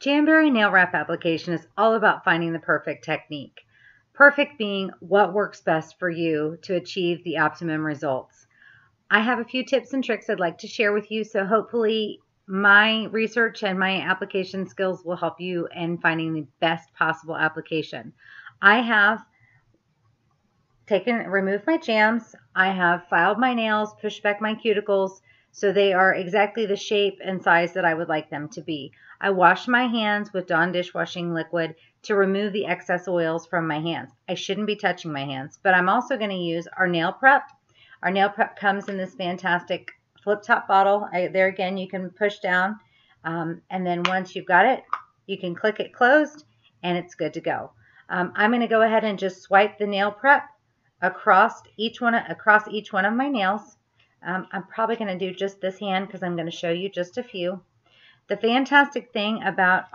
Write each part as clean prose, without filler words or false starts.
Jamberry nail wrap application is all about finding the perfect technique. Perfect being what works best for you to achieve the optimum results. I have a few tips and tricks I'd like to share with you, so hopefully my research and my application skills will help you in finding the best possible application. I have removed my jams. I have filed my nails, pushed back my cuticles, so they are exactly the shape and size that I would like them to be. I washed my hands with Dawn dishwashing liquid to remove the excess oils from my hands. I shouldn't be touching my hands, but I'm also going to use our nail prep. Our nail prep comes in this fantastic flip top bottle. There again, you can push down, and then once you've got it, you can click it closed, and it's good to go. I'm going to go ahead and just swipe the nail prep across each one of my nails. I'm probably going to do just this hand because I'm going to show you just a few. The fantastic thing about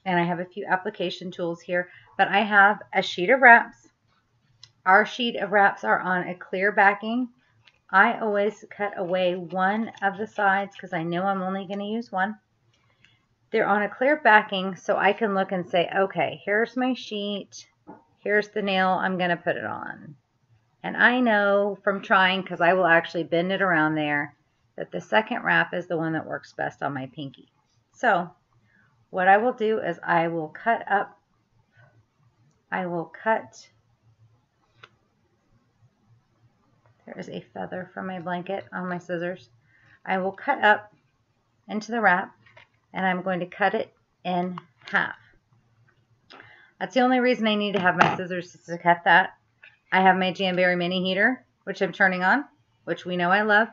and I have a few application tools here, but I have a sheet of wraps. Our sheet of wraps are on a clear backing. I always cut away one of the sides because I know I'm only going to use one. They're on a clear backing so I can look and say, okay, here's my sheet. Here's the nail I'm going to put it on. And I know from trying, because I will actually bend it around there, that the second wrap is the one that works best on my pinky. So what I will do is I will cut, there is a feather from my blanket on my scissors. I will cut up into the wrap, and I'm going to cut it in half. That's the only reason I need to have my scissors is to cut that. I have my Jamberry mini heater, which I'm turning on, which we know I love.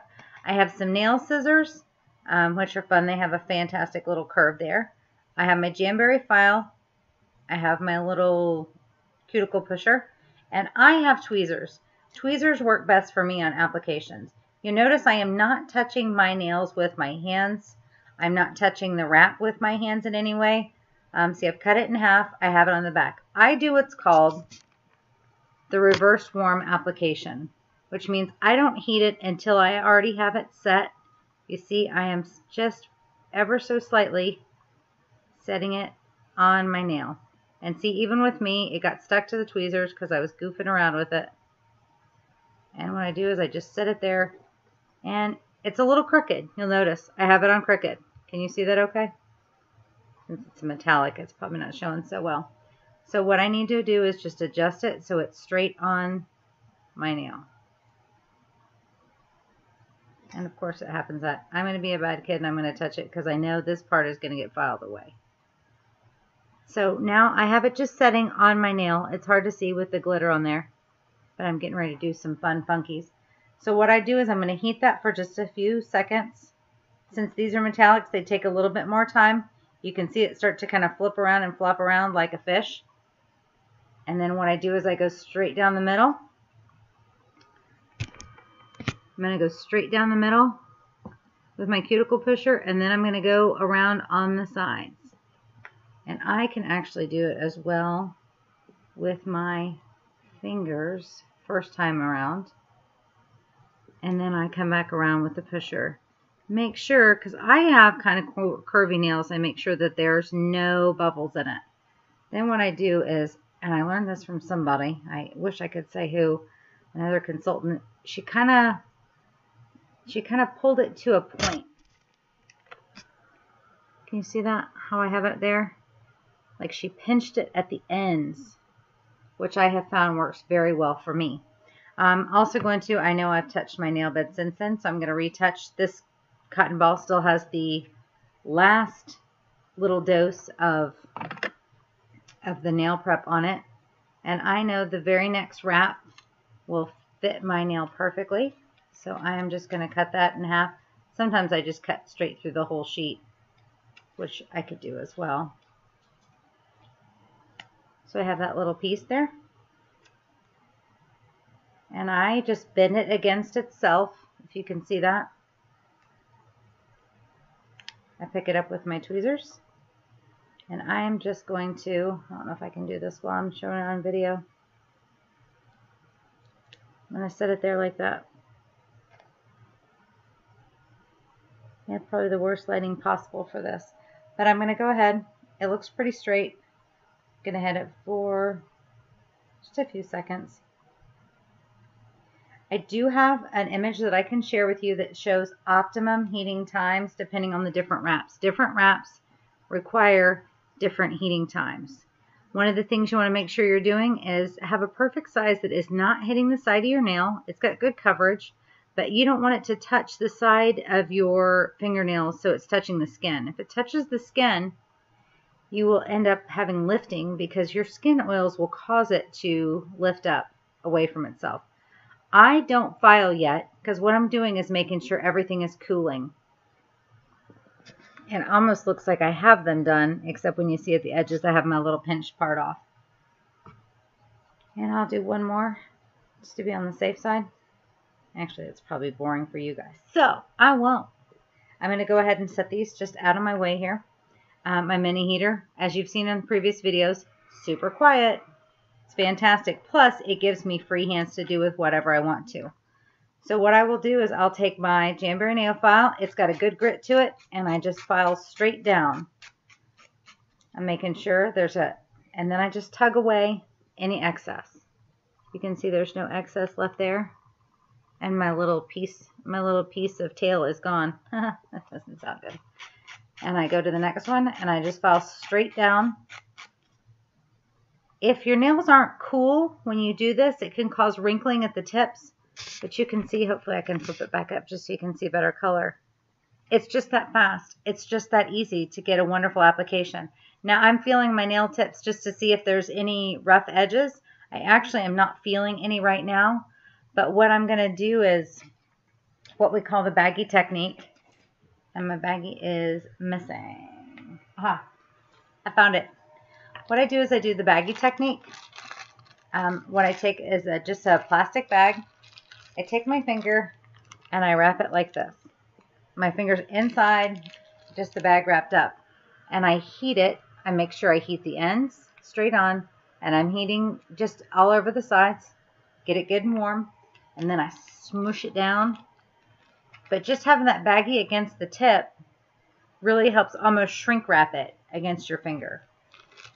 I have some nail scissors, which are fun. They have a fantastic little curve there. I have my Jamberry file. I have my little cuticle pusher, and I have tweezers. Tweezers work best for me on applications. You notice I am not touching my nails with my hands. I'm not touching the wrap with my hands in any way. See, I've cut it in half. I have it on the back. I do what's called the reverse warm application, which means I don't heat it until I already have it set. You see, I am just ever so slightly setting it on my nail. And see, even with me, it got stuck to the tweezers because I was goofing around with it. And what I do is I just set it there, and it's a little crooked. You'll notice I have it on crooked. Can you see that okay? Since it's metallic, it's probably not showing so well. So what I need to do is just adjust it so it's straight on my nail. And of course it happens that I'm going to be a bad kid and I'm going to touch it because I know this part is going to get filed away. So now I have it just setting on my nail. It's hard to see with the glitter on there, but I'm getting ready to do some fun funkies. So what I do is I'm going to heat that for just a few seconds. Since these are metallics, they take a little bit more time. You can see it start to kind of flip around and flop around like a fish. And then what I do is I go straight down the middle. I'm going to go straight down the middle with my cuticle pusher, and then I'm going to go around on the sides. And I can actually do it as well with my fingers first time around. And then I come back around with the pusher. Make sure, because I have kind of curvy nails, I make sure that there's no bubbles in it. Then what I do is, and I learned this from somebody, I wish I could say who, another consultant, she kind of pulled it to a point. Can you see that, how I have it there? Like she pinched it at the ends, which I have found works very well for me. I'm also going to, I know I've touched my nail bed since then, so I'm going to retouch. This cotton ball still has the last little dose of the nail prep on it. And I know the very next wrap will fit my nail perfectly. So I am just going to cut that in half. Sometimes I just cut straight through the whole sheet, which I could do as well. So I have that little piece there. And I just bend it against itself, if you can see that. I pick it up with my tweezers. And I am just going to, I don't know if I can do this while I'm showing it on video. I'm going to set it there like that. Yeah, probably the worst lighting possible for this. But I'm going to go ahead It looks pretty straight. Gonna hit it for just a few seconds. I do have an image that I can share with you that shows optimum heating times depending on the different wraps. Different wraps require different heating times. One of the things you want to make sure you're doing is have a perfect size that is not hitting the side of your nail. It's got good coverage, but you don't want it to touch the side of your fingernails so it's touching the skin. If it touches the skin, you will end up having lifting because your skin oils will cause it to lift up away from itself. I don't file yet because what I'm doing is making sure everything is cooling. It almost looks like I have them done, except when you see at the edges I have my little pinched part off. And I'll do one more just to be on the safe side. Actually, it's probably boring for you guys, so I won't. I'm going to go ahead and set these just out of my way here. My mini heater, as you've seen in previous videos, super quiet. It's fantastic. Plus, it gives me free hands to do with whatever I want to. So what I will do is I'll take my Jamberry nail file. It's got a good grit to it, and I just file straight down. I'm making sure there's and then I just tug away any excess. You can see there's no excess left there. And my little piece of tail is gone. That doesn't sound good. And I go to the next one, and I just file straight down. If your nails aren't cool when you do this, it can cause wrinkling at the tips. But you can see, hopefully I can flip it back up just so you can see better color. It's just that fast. It's just that easy to get a wonderful application. Now I'm feeling my nail tips just to see if there's any rough edges. I actually am not feeling any right now. But what I'm going to do is what we call the baggy technique. And my baggie is missing. Aha, I found it. What I do is I do the baggy technique. What I take is just a plastic bag. I take my finger and I wrap it like this. My finger's inside, just the bag wrapped up. And I heat it. I make sure I heat the ends straight on. And I'm heating just all over the sides. Get it good and warm. And then I smoosh it down. But just having that baggie against the tip really helps almost shrink wrap it against your finger.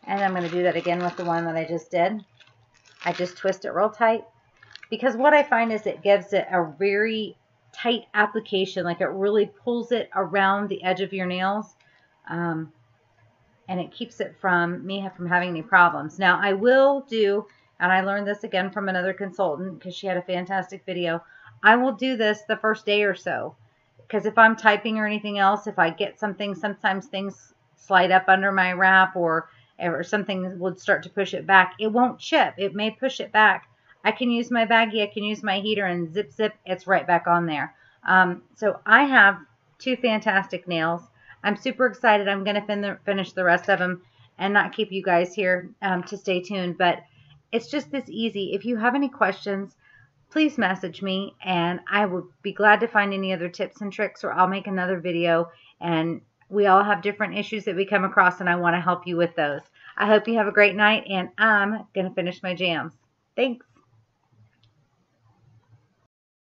And I'm going to do that again with the one that I just did. I just twist it real tight. Because what I find is it gives it a very tight application. Like it really pulls it around the edge of your nails. And it keeps it from me from having any problems. Now I will do, and I learned this again from another consultant because she had a fantastic video. I will do this the first day or so. Because if I'm typing or anything else, if I get something, sometimes things slide up under my wrap or something would start to push it back. It won't chip. It may push it back. I can use my baggie. I can use my heater and zip, zip. It's right back on there. So I have two fantastic nails. I'm super excited. I'm going to finish the rest of them and not keep you guys here to stay tuned. But it's just this easy. If you have any questions, please message me, and I would be glad to find any other tips and tricks, or I'll make another video. And we all have different issues that we come across, and I want to help you with those. I hope you have a great night, and I'm going to finish my jams. Thanks.